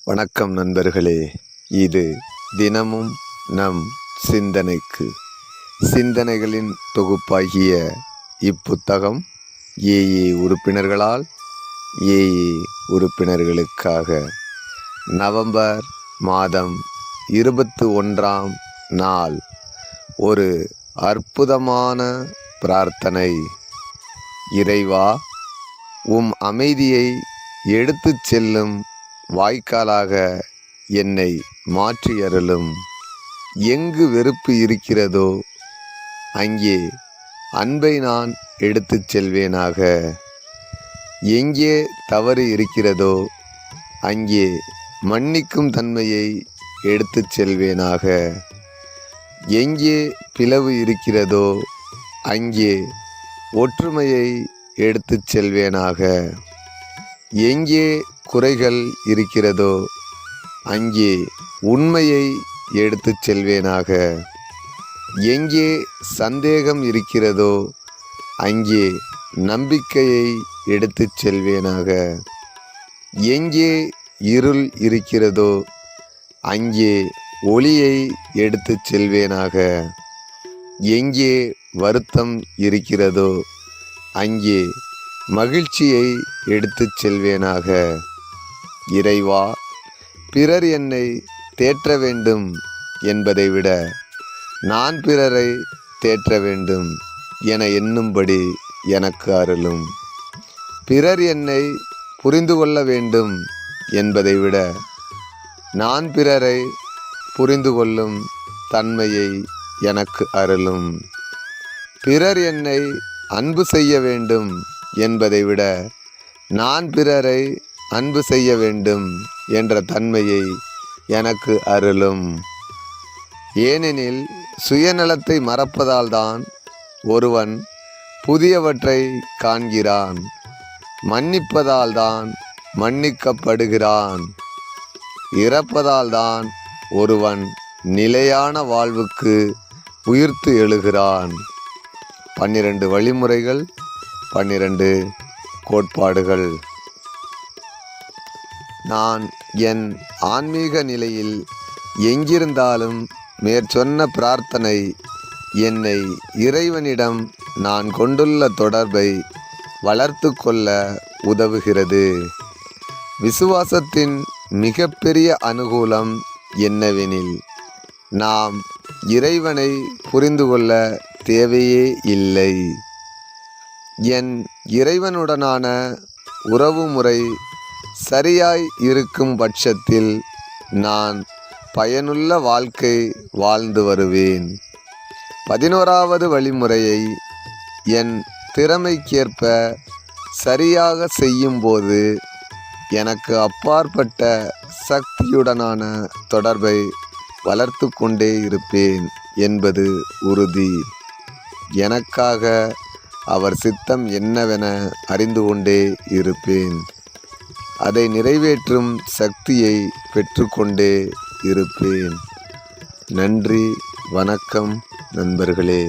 வணக்கம் நண்பர்களே. இது தினமும் நம் சிந்தனைகளின் தொகுப்பாகிய இப்புத்தகம் ஏஏ உறுப்பினர்களால் ஏஏ உறுப்பினர்களுக்காக. நவம்பர் மாதம் 21ஆம் நாள். ஒரு அற்புதமான பிரார்த்தனை. இறைவா, உம் அமைதியை எடுத்துச் செல்லும் வாய்க்காலாக என்னை மாற்றியருளும். எங்கு வெறுப்பு இருக்கிறதோ அங்கே அன்பை நான் எடுத்துச் செல்வேனாக. எங்கே தவறு இருக்கிறதோ அங்கே மன்னிக்கும் தன்மையை எடுத்துச் செல்வேனாக. எங்கே பிளவு இருக்கிறதோ அங்கே ஒற்றுமையை எடுத்துச் செல்வேனாக. எங்கே குறைகள் இருக்கிறதோ அங்கே உண்மையை எடுத்துச் செல்வேனாக. எங்கே சந்தேகம் இருக்கிறதோ அங்கே நம்பிக்கையை எடுத்துச் செல்வேனாக. எங்கே இருள் இருக்கிறதோ அங்கே ஒளியை எடுத்துச் செல்வேனாக. எங்கே வருத்தம் இருக்கிறதோ அங்கே மகிழ்ச்சியை எடுத்துச் செல்வேனாக. இறைவா, பிறர் என்னை தேற்ற வேண்டும் என்பதை விட நான் பிறரை தேற்ற வேண்டும் என எண்ணும்படி எனக்கு அருளும். பிறர் என்னை புரிந்து கொள்ள வேண்டும் என்பதை விட நான் பிறரை புரிந்து கொள்ளும் தன்மையை எனக்கு அருளும். பிறர் என்னை அன்பு செய்ய வேண்டும் என்பதை விட நான் பிறரை அன்பு செய்ய வேண்டும் என்ற தன்மையை எனக்கு அருளும். ஏனெனில் சுயநலத்தை மறப்பதால்தான் ஒருவன் புதியவற்றை காண்கிறான். மன்னிப்பதால்தான் மன்னிக்கப்படுகிறான். இறப்பதால்தான் ஒருவன் நிலையான வாழ்வுக்கு உயிர்த்து எழுகிறான். 12 வழிமுறைகள், 12 கோட்பாடுகள். நான் என் ஆன்மீக நிலையில் எங்கிருந்தாலும் மேற்சொன்ன பிரார்த்தனை என்னை இறைவனிடம் நான் கொண்டுள்ள தொடர்பை வளர்த்து கொள்ள உதவுகிறது. விசுவாசத்தின் மிகப்பெரிய அனுகூலம் என்னவெனில், நாம் இறைவனை புரிந்து கொள்ள தேவையே இல்லை. என் இறைவனுடனான உறவுமுறை சரியாய் இருக்கும் பட்சத்தில் நான் பயனுள்ள வாழ்க்கை வாழ்ந்து வருவேன். 11வது வழிமுறையை என் திறமைக்கேற்ப சரியாக செய்யும்போது எனக்கு அப்பாற்பட்ட சக்தியுடனான தொடர்பை வளர்த்து கொண்டே இருப்பேன் என்பது உறுதி. எனக்காக அவர் சித்தம் என்னவென அறிந்து கொண்டே இருப்பேன். அதை நிறைவேற்றும் சக்தியை பெற்றுக்கொண்டே இருப்பேன். நன்றி, வணக்கம் நண்பர்களே.